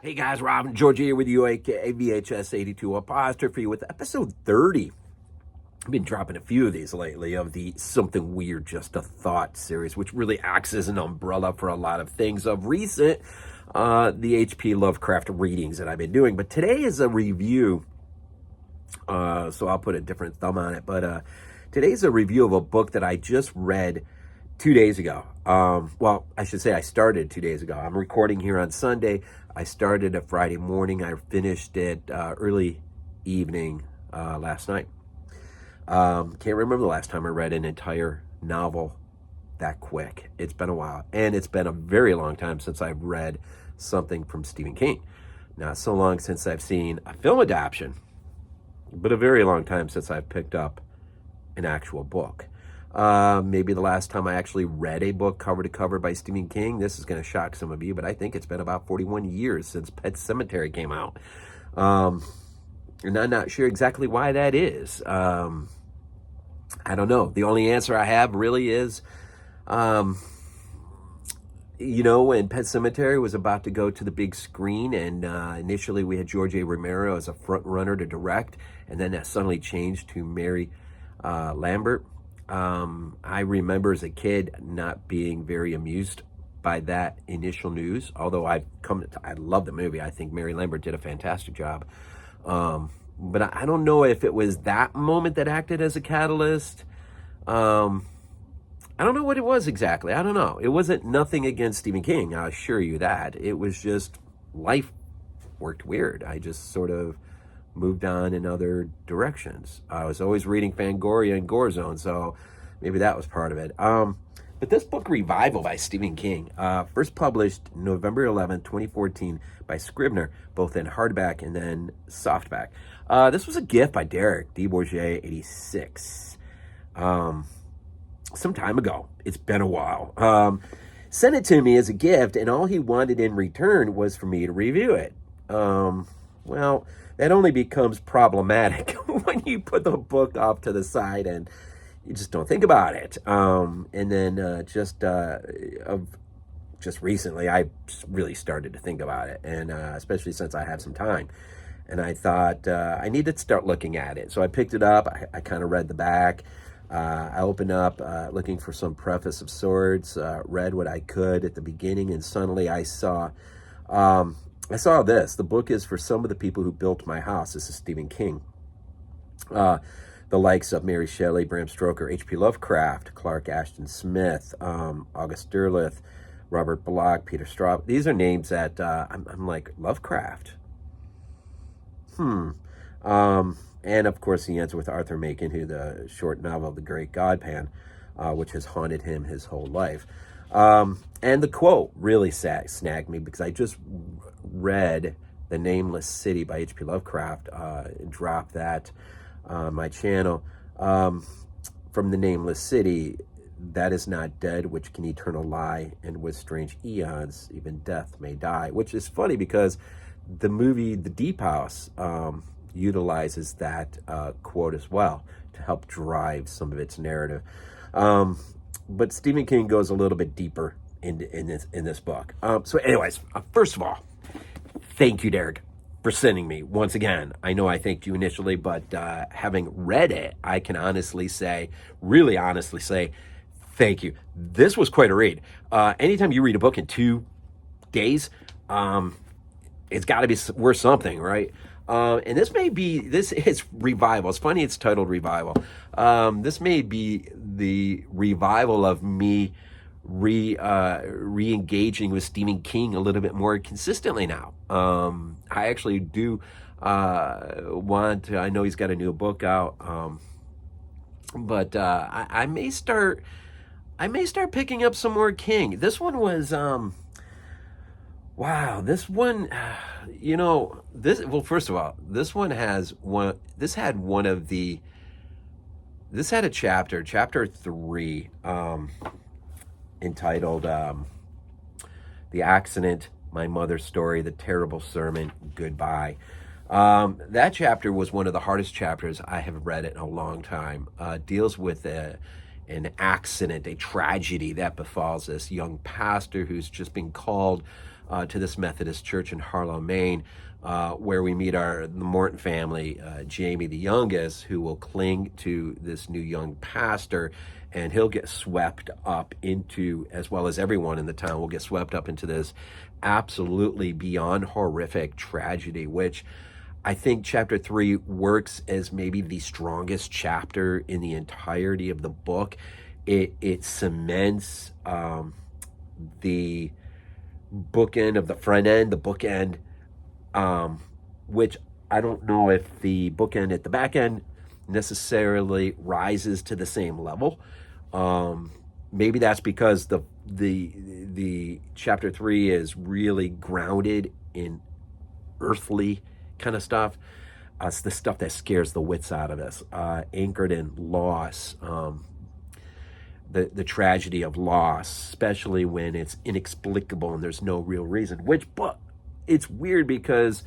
Hey guys, Rob and George here with you, aka VHS82 Apostrophe, with episode 30. I've been dropping a few of these lately of the Something Weird, Just a Thought series, which really acts as an umbrella for a lot of things of recent, the H.P. Lovecraft readings that I've been doing. But today is a review, so I'll put a different thumb on it. But today's a review of a book that I just read 2 days ago. Well, I should say I started 2 days ago. I'm recording here on Sunday. I started a Friday morning. I finished it early evening last night. Can't remember the last time I read an entire novel that quick. It's been a while. And it's been a very long time since I've read something from Stephen King. Not so long since I've seen a film adaptation, but a very long time since I've picked up an actual book. Maybe the last time I actually read a book cover to cover by Stephen King, this is going to shock some of you, but I think it's been about 41 years since Pet Semetary came out. And I'm not sure exactly why that is. I don't know. The only answer I have really is, when Pet Semetary was about to go to the big screen, and initially we had George A. Romero as a front runner to direct, and then that suddenly changed to Mary Lambert. I remember as a kid not being very amused by that initial news, although I love the movie. I think Mary Lambert did a fantastic job. But I don't know if it was that moment that acted as a catalyst. I don't know what it was exactly. I don't know. It wasn't nothing against Stephen King, I assure you that. It was just life worked weird. I just sort of moved on in other directions. I was always reading Fangoria and Gorezone, so maybe that was part of it. But this book, Revival by Stephen King, first published November 11th, 2014 by Scribner, both in hardback and then softback. This was a gift by Derek, D Bourgie86, some time ago. It's been a while. Sent it to me as a gift, and all he wanted in return was for me to review it. Well, that only becomes problematic when you put the book off to the side and you just don't think about it. And then just recently, I really started to think about it, and especially since I have some time. And I thought I needed to start looking at it. So I picked it up. I kind of read the back. I opened up looking for some preface of sorts, read what I could at the beginning, and suddenly I saw this. The book is for some of the people who built my house. This is Stephen King. The likes of Mary Shelley, Bram Stoker, H.P. Lovecraft, Clark Ashton Smith, August Derleth, Robert Bloch, Peter Straub. These are names that I'm like, Lovecraft? And of course he ends with Arthur Machen, who the short novel, The Great Godpan, which has haunted him his whole life. And the quote really snagged me because I just read The Nameless City by H.P. Lovecraft, dropped that on my channel. From The Nameless City, that is not dead, which can eternal lie, and with strange eons, even death may die, which is funny because the movie The Deep House utilizes that quote as well to help drive some of its narrative. But Stephen King goes a little bit deeper in this book. So anyways, first of all, thank you, Derek, for sending me once again. I know I thanked you initially, but having read it, I can really honestly say, thank you. This was quite a read. Anytime you read a book in 2 days, it's got to be worth something, right? And this is Revival. It's funny it's titled Revival. This may be the revival of me re-engaging with Stephen King a little bit more consistently now. I actually do I know he's got a new book out, but I may start picking up some more King. This one was wow, this one, first of all, this had a chapter 3, entitled, The Accident, My Mother's Story, The Terrible Sermon, Goodbye. That chapter was one of the hardest chapters I have read in a long time. Deals with an accident, a tragedy that befalls this young pastor who's just been called to this Methodist church in Harlow, Maine, where we meet the Morton family, Jamie, the youngest, who will cling to this new young pastor, and he'll get swept up into, as well as everyone in the town will get swept up into this absolutely beyond horrific tragedy, which I think chapter 3 works as maybe the strongest chapter in the entirety of the book. It cements the bookend of the front end, the bookend, which I don't know if the bookend at the back end necessarily rises to the same level. Maybe that's because the chapter 3 is really grounded in earthly kind of stuff. It's the stuff that scares the wits out of us, anchored in loss, the tragedy of loss, especially when it's inexplicable and there's no real reason. But it's weird because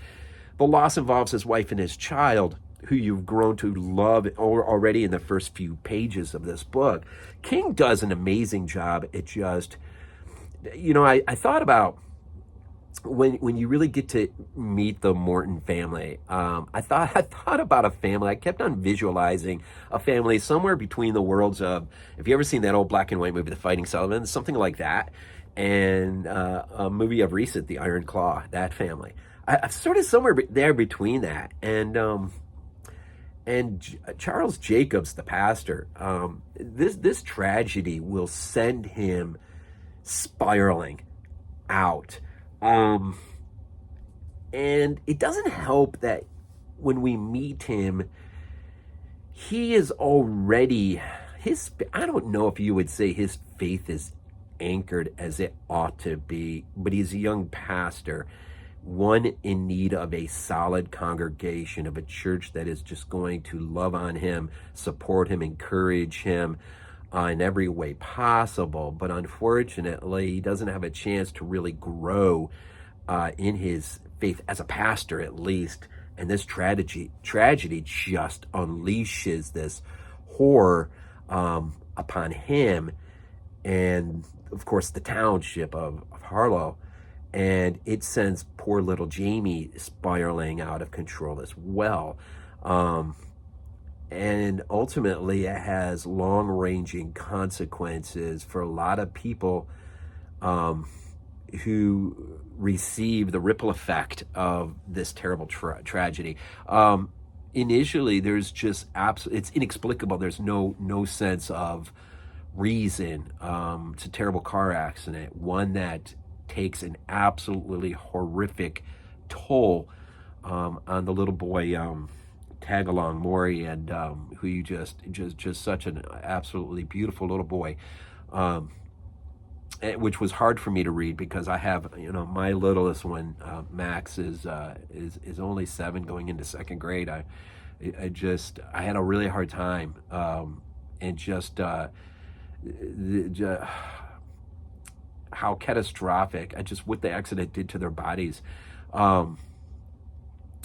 the loss involves his wife and his child, who you've grown to love already in the first few pages of this book. King does an amazing job at just, I thought about when you really get to meet the Morton family. I thought about a family. I kept on visualizing a family somewhere between the worlds of, have you ever seen that old black and white movie, The Fighting Sullivans? Something like that. And a movie of recent, The Iron Claw, that family. I'm sort of somewhere there between that. And Charles Jacobs, the pastor, this tragedy will send him spiraling out. And it doesn't help that when we meet him, he is already, I don't know if you would say his faith is anchored as it ought to be, but he's a young pastor, one in need of a solid congregation, of a church that is just going to love on him, support him, encourage him in every way possible. But unfortunately, he doesn't have a chance to really grow in his faith as a pastor, at least. And this tragedy just unleashes this horror upon him and, of course, the township of Harlow. And it sends poor little Jamie spiraling out of control as well. And ultimately, it has long-ranging consequences for a lot of people who receive the ripple effect of this terrible tragedy. Initially, there's just it's inexplicable. There's no sense of reason. It's a terrible car accident, one that takes an absolutely horrific toll on the little boy Tagalong Maury, and who you just such an absolutely beautiful little boy, which was hard for me to read because I have my littlest one, Max, is only 7 going into 2nd grade. I had a really hard time, and just how catastrophic what the accident did to their bodies.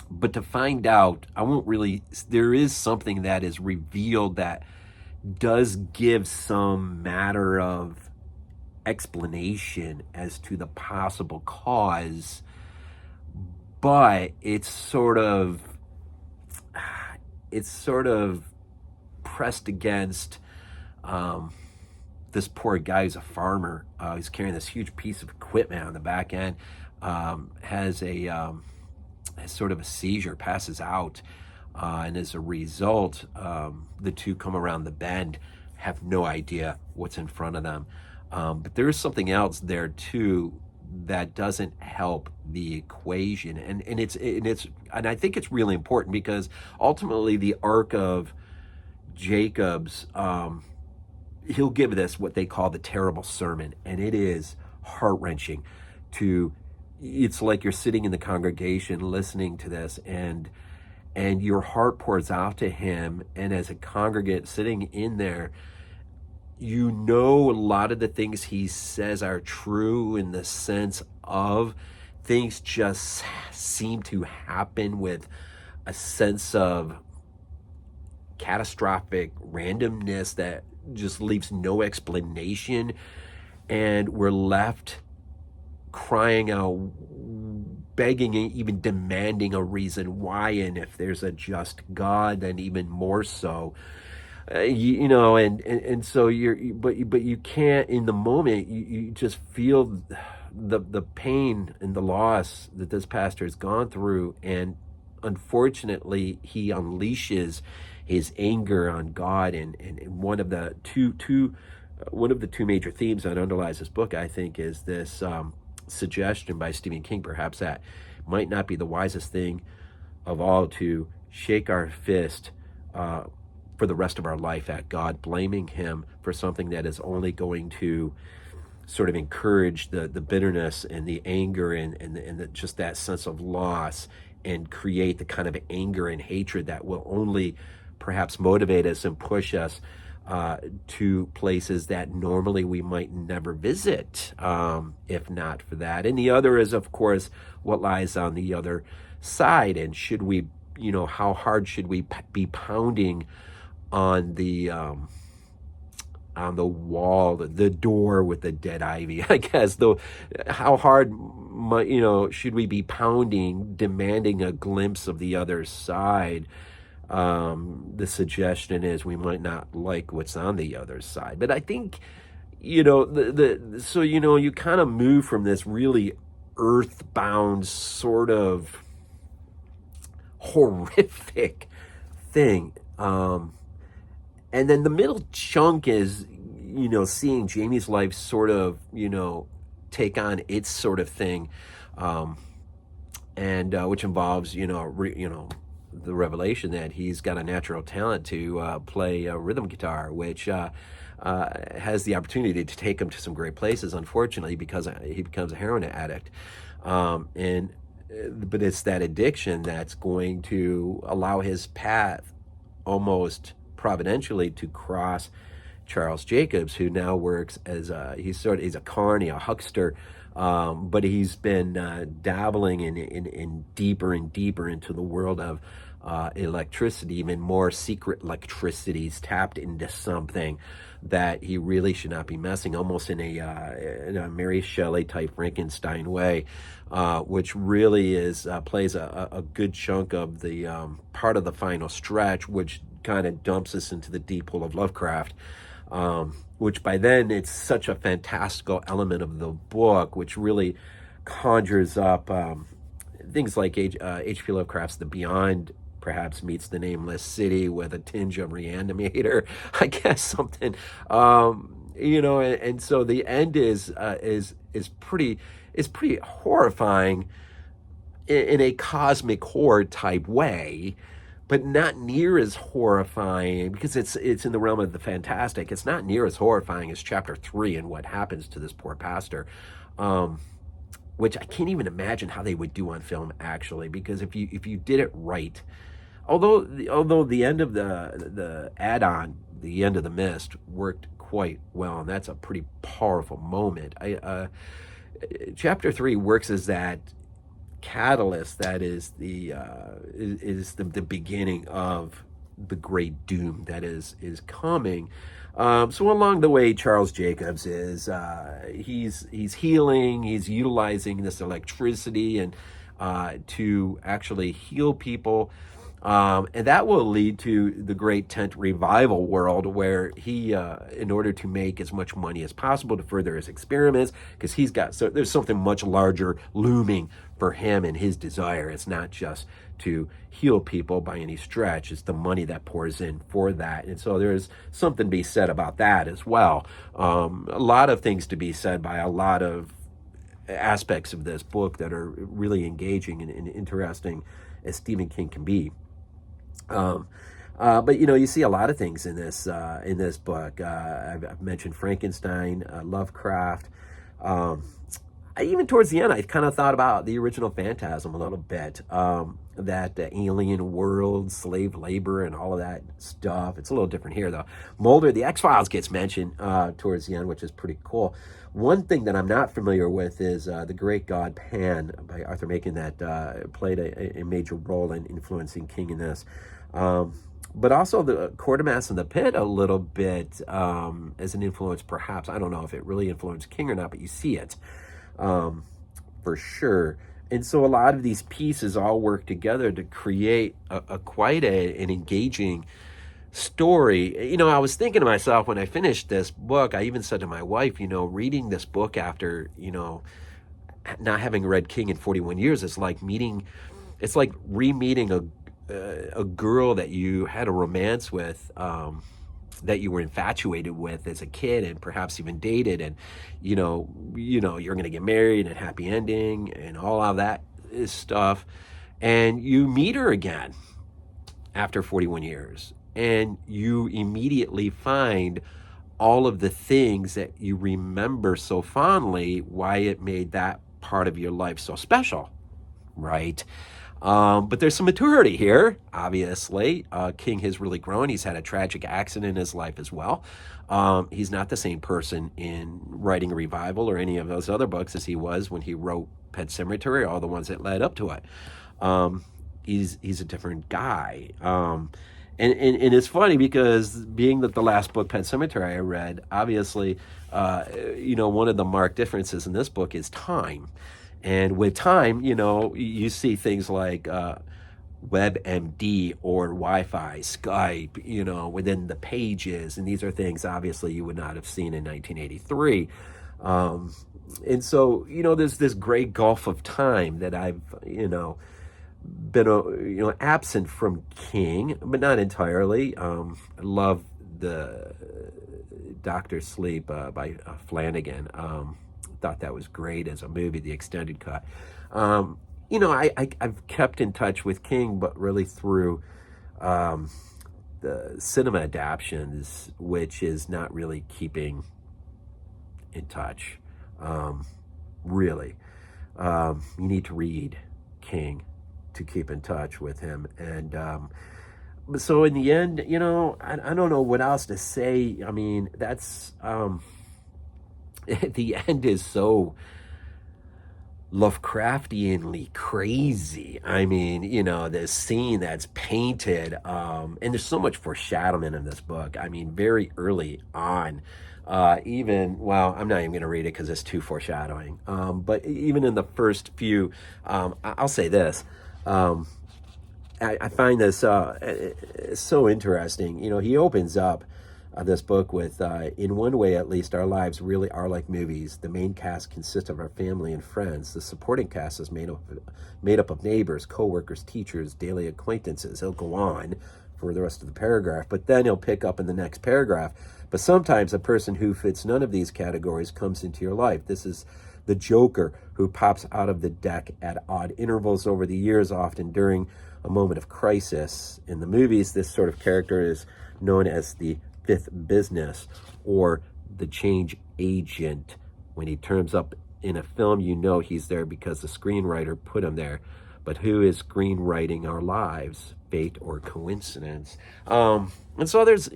But to find out, there is something that is revealed that does give some matter of explanation as to the possible cause, but it's sort of pressed against this poor guy who's a farmer. He's carrying this huge piece of equipment on the back end, has sort of a seizure, passes out, and as a result, the two come around the bend, have no idea what's in front of them. But there is something else there too that doesn't help the equation, and I think it's really important because ultimately the arc of Jacobs, he'll give this what they call the terrible sermon, and it is heart-wrenching. It's like you're sitting in the congregation listening to this, and your heart pours out to him, and as a congregant sitting in there, a lot of the things he says are true in the sense of things just seem to happen with a sense of catastrophic randomness that just leaves no explanation, and we're left crying out, begging, and even demanding a reason why, and if there's a just God, then even more so. And so but you can't, in the moment, you just feel the pain and the loss that this pastor has gone through, and unfortunately he unleashes his anger on God, and one of the two major themes that underlies this book, I think, is this suggestion by Stephen King, perhaps, that might not be the wisest thing of all to shake our fist for the rest of our life at God, blaming him for something that is only going to sort of encourage the bitterness and the anger and just that sense of loss, and create the kind of anger and hatred that will only perhaps motivate us and push us to places that normally we might never visit, if not for that. And the other is, of course, what lies on the other side. And should we, how hard should we be pounding on the wall, the door with the dead ivy, I guess, though, how hard, should we be pounding, demanding a glimpse of the other side? The suggestion is we might not like what's on the other side. But I think, you kind of move from this really earthbound sort of horrific thing. And then the middle chunk is, seeing Jamie's life sort of, take on its sort of thing, and which involves, the revelation that he's got a natural talent to play rhythm guitar, which has the opportunity to take him to some great places, unfortunately, because he becomes a heroin addict. But it's that addiction that's going to allow his path almost providentially to cross Charles Jacobs, who now works as he's a carny, a huckster, but he's been dabbling in deeper and deeper into the world of electricity, even more secret electricity. He's tapped into something that he really should not be messing, almost in a Mary Shelley type Frankenstein way, which really plays a good chunk of the part of the final stretch, which kind of dumps us into the deep pool of Lovecraft, which by then it's such a fantastical element of the book, which really conjures up things like H.P. Lovecraft's The Beyond perhaps meets the Nameless City with a tinge of Reanimator, I guess, something, and so the end is pretty horrifying in a cosmic horror type way, but not near as horrifying, because it's in the realm of the fantastic. It's not near as horrifying as chapter 3 and what happens to this poor pastor, which I can't even imagine how they would do on film, actually, because if you did it right, although the end of the add-on, the end of the mist, worked quite well, and that's a pretty powerful moment. Chapter 3 works as that catalyst that is the beginning of the great doom that is coming. So along the way, Charles Jacobs is he's healing, he's utilizing this electricity and to actually heal people. And that will lead to the great tent revival world, where he, in order to make as much money as possible to further his experiments, because there's something much larger looming for him and his desire. It's not just to heal people by any stretch. It's the money that pours in for that. And so there's something to be said about that as well. A lot of things to be said by a lot of aspects of this book that are really engaging and interesting as Stephen King can be. But you see a lot of things in this book. I've mentioned Frankenstein, Lovecraft. Even towards the end, I kind of thought about the original Phantasm a little bit. That alien world, slave labor, and all of that stuff. It's a little different here, though. Mulder, the X-Files gets mentioned towards the end, which is pretty cool. One thing that I'm not familiar with is The Great God Pan by Arthur Machen, that played a major role in influencing King in this. But also the Quatermass in the Pit a little bit as an influence, perhaps. I don't know if it really influenced King or not, but you see it. for sure. And so a lot of these pieces all work together to create a quite an engaging story. I was thinking to myself when I finished this book, I even said to my wife, reading this book after, not having read King in 41 years, it's like re-meeting a girl that you had a romance with, that you were infatuated with as a kid and perhaps even dated, and you're going to get married and happy ending and all of that stuff, and you meet her again after 41 years and you immediately find all of the things that you remember so fondly, why it made that part of your life so special, right? But there's some maturity here, obviously. King has really grown. He's had a tragic accident in his life as well. He's not the same person in writing Revival or any of those other books as he was when he wrote Pet Semetary, all the ones that led up to it. He's a different guy. And it's funny because being that the last book, Pet Semetary, I read, obviously, one of the marked differences in this book is time. And with time, you see things like WebMD or Wi-Fi, Skype, within the pages. And these are things, obviously, you would not have seen in 1983. And so, there's this great gulf of time that I've, been, absent from King, but not entirely. I love the Dr. Sleep by Flanagan. Thought that was great as a movie, the extended cut. I've kept in touch with King, but really through the cinema adaptions, which is not really keeping in touch. Really, you need to read King to keep in touch with him. And so in the end, I don't know what else to say. I mean, that's the end is so Lovecraftianly crazy. I mean, this scene that's painted, and there's so much foreshadowing in this book. I mean, very early on, I'm not even going to read it because it's too foreshadowing. But even in the first few, I'll say this. I find this so interesting. He opens up this book with, in one way at least, our lives really are like movies. The main cast consists of our family and friends. The supporting cast is made up of neighbors, co-workers, teachers, daily acquaintances. He'll go on for the rest of the paragraph, but then he'll pick up in the next paragraph. But sometimes a person who fits none of these categories comes into your life. This is the Joker who pops out of the deck at odd intervals over the years, often during a moment of crisis. In the movies, this sort of character is known as the fifth business or the change agent. When he turns up in a film, he's there because the screenwriter put him there. But who is screenwriting our lives? Fate or coincidence? And so there's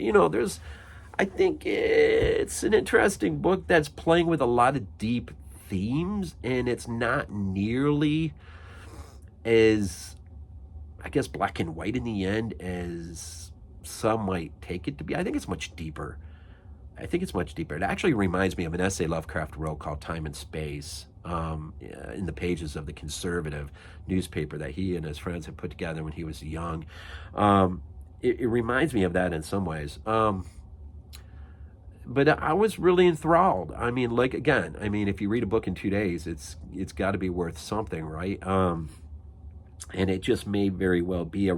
I think it's an interesting book that's playing with a lot of deep themes, and it's not nearly as, I guess, black and white in the end as some might take it to be. I think it's much deeper. It actually reminds me of an essay Lovecraft wrote called Time and Space, in the pages of the conservative newspaper that he and his friends had put together when he was young. It reminds me of that in some ways. But I was really enthralled. I mean, if you read a book in 2 days, it's got to be worth something, right? And it just may very well be a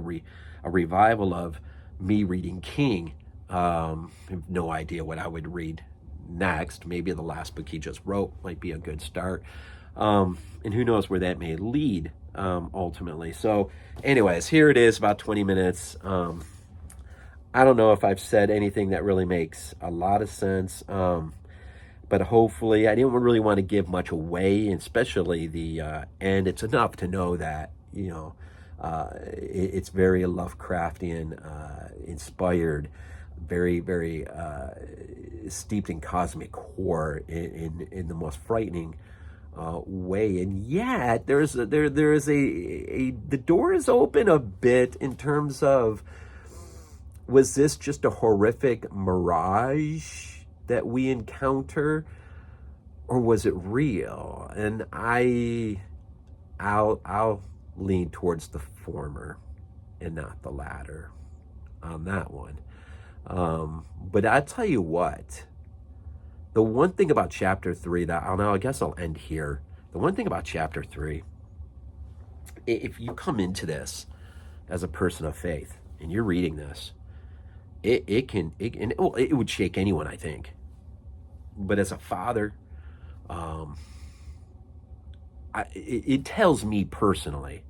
revival of me reading King. I have no idea what I would read next. Maybe the last book he just wrote might be a good start. And who knows where that may lead, ultimately. So anyways, here it is, about 20 minutes. I don't know if I've said anything that really makes a lot of sense, but hopefully I didn't really want to give much away, especially the end. It's enough to know that, it's very Lovecraftian inspired, very, very steeped in cosmic horror in the most frightening way. And yet there is the door is open a bit in terms of, was this just a horrific mirage that we encounter? or was it real? And I'll lean towards the former and not the latter on that one. But I tell you what, the one thing about chapter 3 that I guess I'll end here. The one thing about chapter 3, if you come into this as a person of faith and you're reading this, it would shake anyone, I think. But as a father, it tells me personally,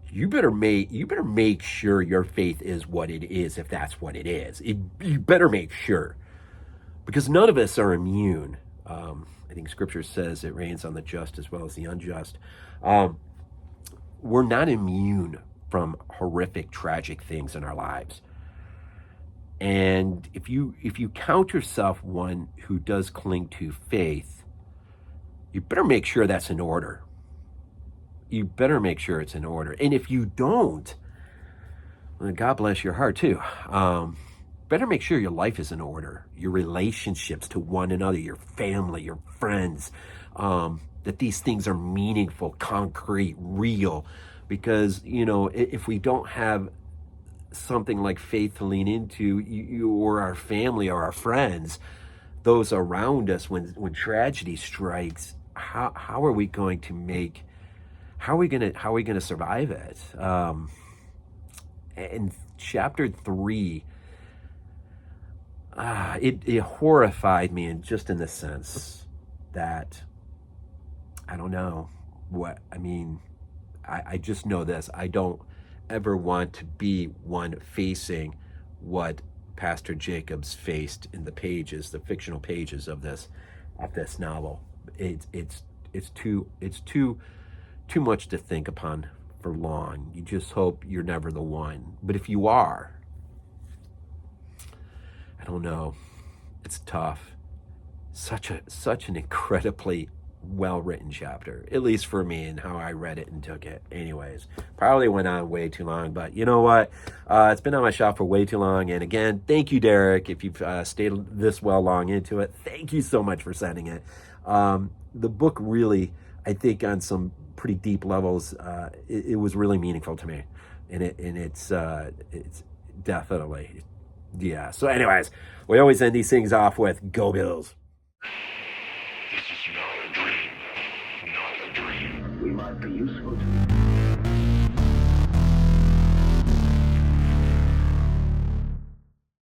you better make sure your faith is what it is, if that's what it is. You better make sure, because none of us are immune. I think Scripture says it rains on the just as well as the unjust. We're not immune from horrific, tragic things in our lives. And if you count yourself one who does cling to faith, you better make sure that's in order. You better make sure it's in order. And if you don't, well, God bless your heart too. Better make sure your life is in order. Your relationships to one another, your family, your friends, that these things are meaningful, concrete, real. Because, if we don't have something like faith to lean into, you or our family or our friends, those around us, when tragedy strikes, how are we going to survive it? And chapter 3, it horrified me, in the sense that I don't know what I mean. I just know this: I don't ever want to be one facing what Pastor Jacobs faced in the fictional pages of this novel. It's too much to think upon for long. You just hope you're never the one. But if you are, I don't know. It's tough. Such an incredibly well-written chapter, at least for me, and how I read it and took it. Anyways, probably went on way too long, but you know what? It's been on my shelf for way too long. And again, thank you, Derek. If you've stayed this long into it, thank you so much for sending it. The book really, I think, on some pretty deep levels, it was really meaningful to me, and it's definitely, yeah. So anyways, we always end these things off with "Go Bills."